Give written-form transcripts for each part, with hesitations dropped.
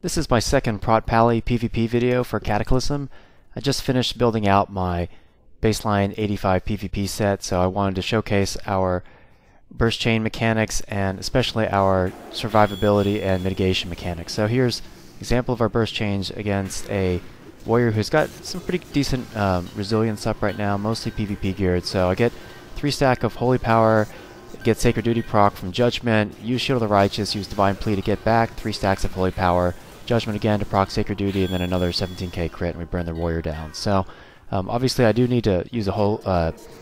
This is my second Prot Pally PVP video for Cataclysm. I just finished building out my baseline 85 PVP set, so I wanted to showcase our burst chain mechanics and especially our survivability and mitigation mechanics. So here's an example of our burst chains against a warrior who's got some pretty decent resilience up right now, mostly PvP geared. So I get 3 stack of Holy Power, get Sacred Duty proc from Judgment, use Shield of the Righteous, use Divine Plea to get back 3 stacks of Holy Power, Judgment again to proc Sacred Duty, and then another 17k crit, and we burn the warrior down. So obviously I do need to use a whole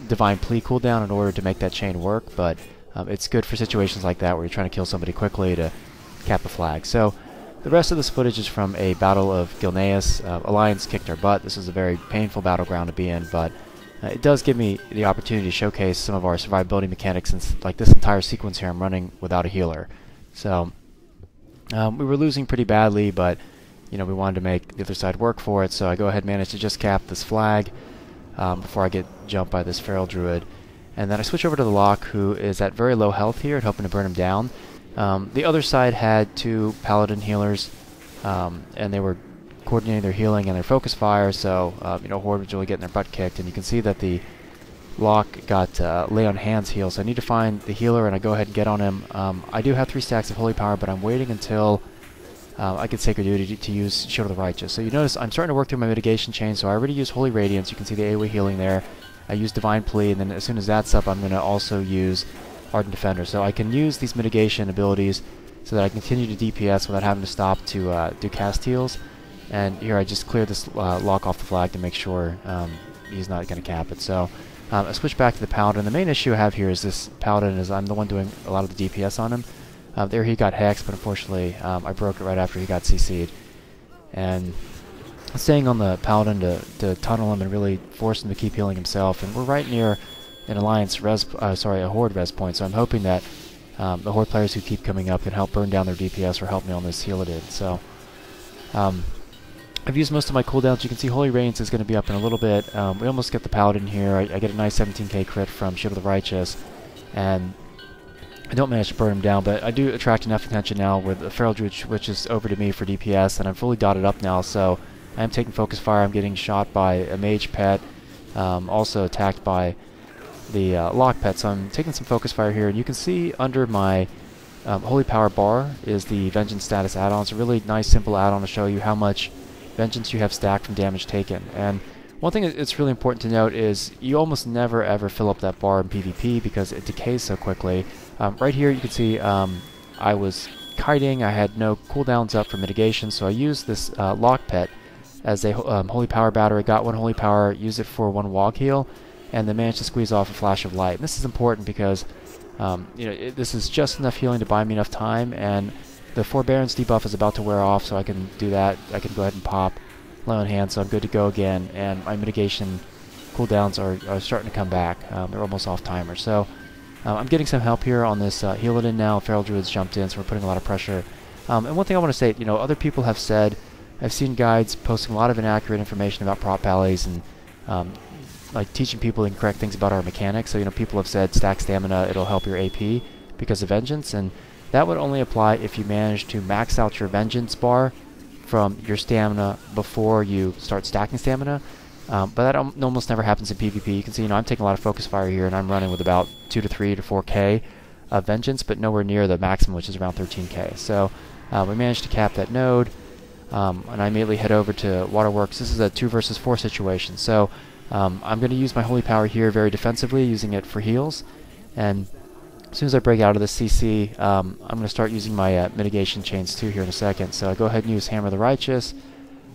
Divine Plea cooldown in order to make that chain work, but it's good for situations like that where you're trying to kill somebody quickly to cap a flag. So the rest of this footage is from a Battle of Gilneas. Alliance kicked our butt. This is a very painful battleground to be in, but it does give me the opportunity to showcase some of our survivability mechanics, since like this entire sequence here I'm running without a healer. So we were losing pretty badly, but we wanted to make the other side work for it, so I go ahead and manage to just cap this flag before I get jumped by this feral druid. And then I switch over to the Lock, who is at very low health here and hoping to burn him down. The other side had 2 Paladin healers, and they were coordinating their healing and their focus fire, so Horde was really getting their butt kicked, and you can see that the Lock got lay on hands heal, so I need to find the healer and I go ahead and get on him. I do have 3 stacks of Holy Power, but I'm waiting until I get Sacred Duty to use Shield of the Righteous. So you notice I'm starting to work through my mitigation chain, so I already used Holy Radiance. You can see the AoE healing there. I use Divine Plea, and then as soon as that's up, I'm going to also use Ardent Defender. So I can use these mitigation abilities so that I continue to DPS without having to stop to do cast heals. And here I just clear this Lock off the flag to make sure he's not going to cap it. So I switch back to the Paladin. The main issue I have here is this Paladin is I'm the one doing a lot of the DPS on him. There he got hexed, but unfortunately I broke it right after he got CC'd. And staying on the Paladin to tunnel him and really force him to keep healing himself. And we're right near an Alliance a Horde res point, so I'm hoping that the Horde players who keep coming up can help burn down their DPS or help me on this heal-a-did. So I've used most of my cooldowns. You can see Holy Radiance is going to be up in a little bit. We almost get the Paladin here. I get a nice 17k crit from Shield of the Righteous, and I don't manage to burn him down, but I do attract enough attention now with the Feral Druid switches over to me for DPS, and I'm fully dotted up now, so I am taking focus fire. I'm getting shot by a mage pet, also attacked by the Lock pet, so I'm taking some focus fire here, and you can see under my Holy Power bar is the Vengeance status add-on. It's a really nice simple add-on to show you how much Vengeance you have stacked from damage taken. And one thing that's really important to note is you almost never ever fill up that bar in PvP because it decays so quickly. Right here you can see I was kiting, I had no cooldowns up for mitigation, so I used this Lock pet as a Holy Power battery, got 1 Holy Power, used it for 1 Wog heal, and then managed to squeeze off a Flash of Light. And this is important because this is just enough healing to buy me enough time, and the Forbearance debuff is about to wear off, so I can do that. I can go ahead and pop Lay on Hands, so I'm good to go again, and my mitigation cooldowns are starting to come back. They're almost off timer. So I'm getting some help here on this heal-a-did now. Feral Druid's jumped in, so we're putting a lot of pressure. And one thing I want to say, other people have said, I've seen guides posting a lot of inaccurate information about Prot Pallies and like teaching people incorrect things about our mechanics. So people have said stack stamina, it'll help your AP because of Vengeance, and that would only apply if you manage to max out your Vengeance bar from your stamina before you start stacking stamina. But that almost never happens in PvP. You can see, I'm taking a lot of focus fire here, and I'm running with about 2 to 3 to 4k of Vengeance, but nowhere near the maximum, which is around 13k. So we managed to cap that node, and I immediately head over to Waterworks. This is a 2 versus 4 situation, so I'm going to use my Holy Power here very defensively, using it for heals, and as soon as I break out of this CC, I'm going to start using my mitigation chains too here in a second. So I go ahead and use Hammer of the Righteous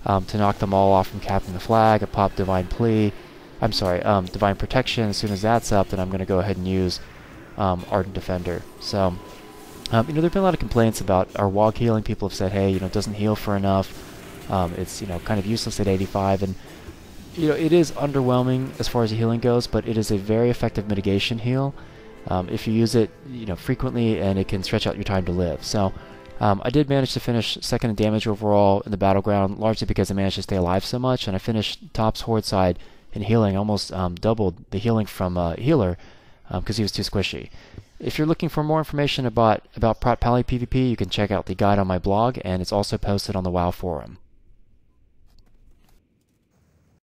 to knock them all off from capping the flag. I pop Divine Plea, Divine Protection. As soon as that's up, then I'm going to go ahead and use Ardent Defender. So there have been a lot of complaints about our Wog healing. People have said, hey, it doesn't heal for enough. It's kind of useless at 85, and it is underwhelming as far as the healing goes, but it is a very effective mitigation heal if you use it frequently, and it can stretch out your time to live. So I did manage to finish second in damage overall in the battleground, largely because I managed to stay alive so much, and I finished tops Horde side in healing, almost doubled the healing from healer because he was too squishy. If you're looking for more information about Prot Pally PvP, you can check out the guide on my blog, and it's also posted on the WoW forum.